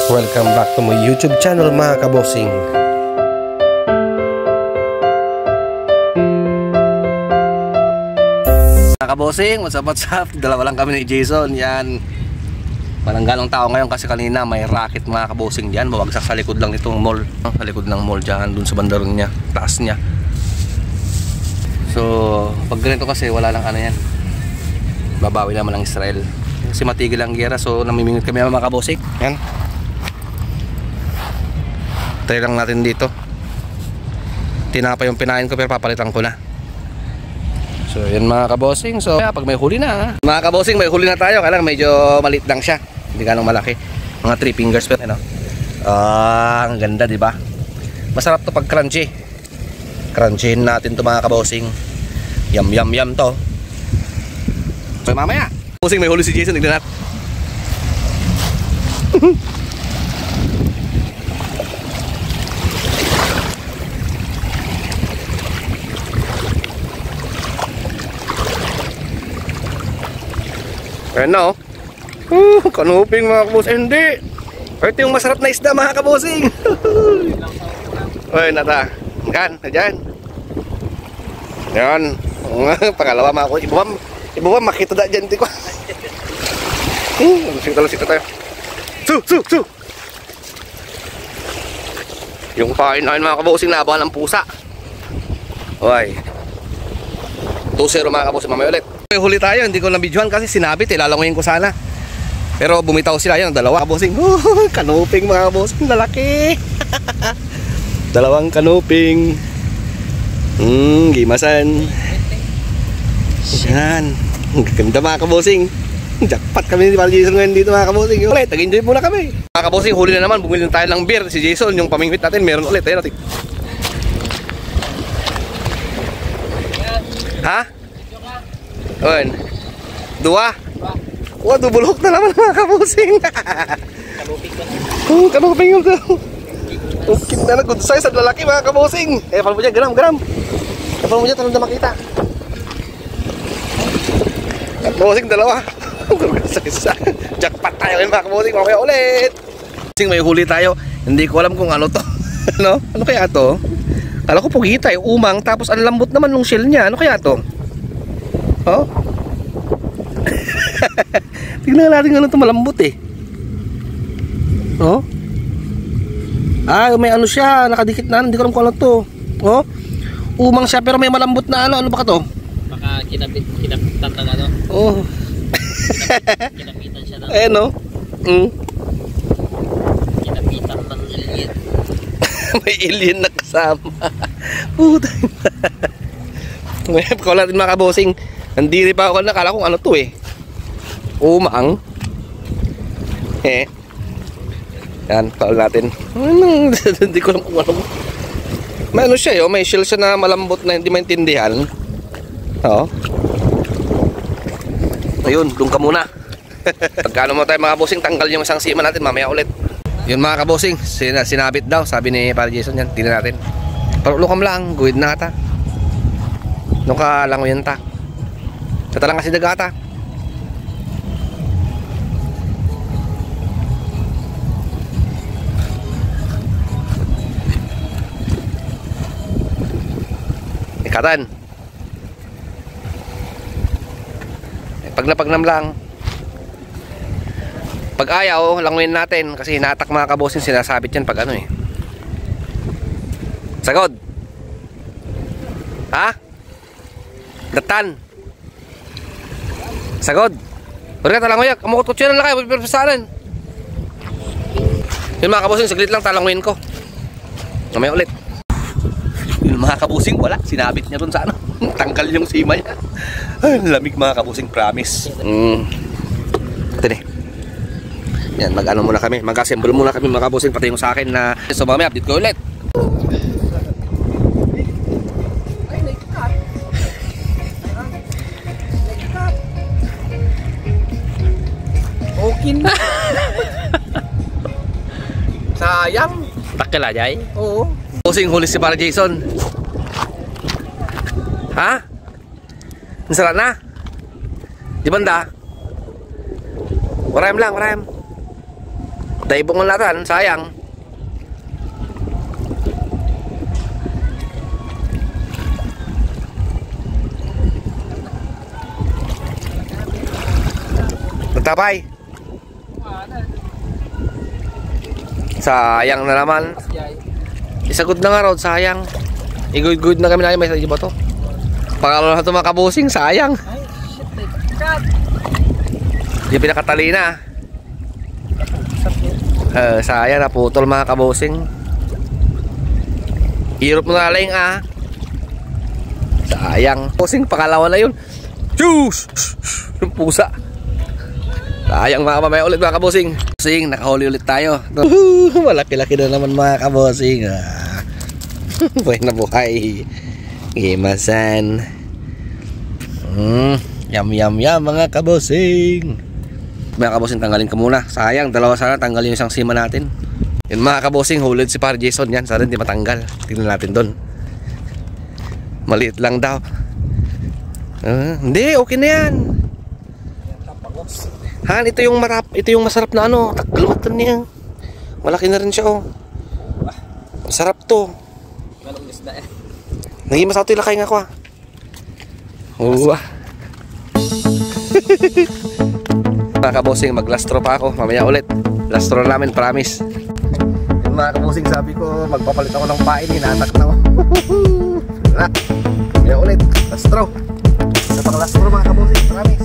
Welcome back to my YouTube channel mga kabosing. Mga kabosing, what's up? Dalawa lang kami ni Jason. Yan, mananggalong tao ngayon kasi kanina may racket mga kabosing dyan. Bawagsak sa likod lang nitong mall. Sa likod ng mall dyan, dun sa bandaron niya, taas niya. So, pag ganito kasi wala lang ano yan. Babawi naman ng Israel. Kasi matigil ang giyera, so namimingit kami mga kabosing. Yan. Try lang natin dito. Tinapa yung pinain ko pero papalitan ko na. So yan mga kabosing. So pag may huli na, mga kabosing, may huli na tayo. Kailangan medyo maliit lang siya, hindi ganong malaki. Mga 3 fingers pero ano. Ang ganda, di ba? Masarap to pag crunchy. Crunchyin natin to mga kabosing. Yum yum yum to. So mamaya kabosing, may huli si Jason. Tignan natin. Ayan na oh. Kanuping mga kabosing. Hindi, ito yung masarap na isda mga kabosing. Uy, nata. Yan, dyan. Yan. Pangalawa mga kabosing. Iba ba makita da dyan ko. Lusita tayo. Su. Yung kain namin mga kabosing, naabangan ng pusa. Uy, 2-0 mga kabosing. Mamaya ulit. May huli tayo, hindi ko nabidyohan kasi sinabit eh, lalanguyin ko sana. Pero bumitaw sila, yun, dalawa kabosing. Kanuping mga kabosing, lalaki. Dalawang kanuping. Gimasan. Yan, ganda mga kabosing. Jackpot kami ni Jason ngayon dito mga kabosing. Ulit, nag-enjoy muna kami. Mga kabosing, huli na naman, bumili na tayo ng beer. Si Jason, yung pamingwit natin, meron ulit. Ayun natin. Ha? Ayun. 2. Wah, dubulok na naman mga kabosing. Kanuping ba? Oo, kanuping yun daw. Okay na, good size at lalaki mga kabosing. Palo mo dyan, gram. Palo mo dyan, tanong na makita. Kabosing, 2. Good size. Jackpot tayo yun mga kabosing. Mamaya ulit. May huli tayo. Hindi ko alam kung ano to. Ano? Ano kaya to? Kala ko pugita eh, umang. Tapos ang lambot naman ng shell niya. Ano kaya to? Oh? Tignan natin ano ito, malambot eh. Oh? May ano siya, nakadikit na, hindi ko alam kung ano to. Oh? Umang siya pero may malambot na ano ba ka to? Baka kinapitan ng ano. Oh. Kinapitan siya ng no? Kinapitan ng alien. May alien na kasama. Puta. Ngayon, pagkaw natin mga kabosing. Nandiri pa ako, nakala kung ano to eh. Umang. Yan, pagkaw natin. Hindi ko lang kung ano. May ano siya may shell siya na malambot na hindi maintindihan. Oo. Ayun, doon ka muna. Pagkano mo tayo mga kabosing, tanggal yung isang sima natin, mamaya ulit. Yun mga kabosing, sinabit daw, sabi ni Pare Jason yan, tingnan natin. Parulukam lang, guhid na ata. Nung ka lang yun ta. Kata lang kasi dagata. Ikatan. Pagnapagnam lang. Pag ayaw, languin natin kasi hinatak mga kabosing, sinasabit yan pag ano eh. Sagod. Ha? Datan. Sagod. Pagka talangoy, kamukot ko siya na lakay, pagpapasalan. Yun mga kabosing, saglit lang talangoyin ko. Mamaya ulit. Yun mga kabosing, wala. Sinabit niya dun sa ano. Tanggal yung sima niya. Ay, lamig mga kabosing, promise. Ito ne. Yan, mag-ano muna kami. Mag-assemble muna kami mga kabosing. Pati yung sa akin na. So mamaya, update ko ulit. Okay na. Sayang. Takil aja eh. Oo. Pusing huli si Pare Jason. Ha? Nasara na? Di banda? Warayam lang, warayam. Taibong ang latan, sayang. Nagtapay. Sayang na naman. Isagod na nga Rod, sayang. Igud-gud na kami na may sa iba to. Pagkalo na ito mga kabusing, sayang. Ay, shit, may cut. Yung pinakatali na. Sayang, naputol mga kabusing. Hirap mo na lang sayang. Kabusing, pangalawa na yun. Juice! Yung pusa. Sayang mga mamaya ulit mga kabusing. Kabusing, nakahuli ulit tayo. Malaki-laki na naman mga kabusing. Buhay na buhay. Gimasan. Yum mga kabusing. Mga kabusing, tanggalin ka muna. Sayang, dalawa sana tanggalin yung isang sima natin. Yun mga kabusing, hulid si Par Jason yan. Sana hindi matanggal. Tingnan natin doon. Maliit lang daw. Hindi, okay na yan. Han, ito yung masarap na ano. Tagalmatan niya. Malaki na rin siya oh. Masarap to. Walang isda eh. Naging masarap ito, ilakay nga ko Mga kabosing, maglastro pa ako. Mamaya ulit. Lastro namin, promise. Yung mga kabosing, sabi ko, magpapalit ako ng pain. Hinatak na ako. Mamaya ulit. Lastro. Sa pang lastro mga kabosing, promise.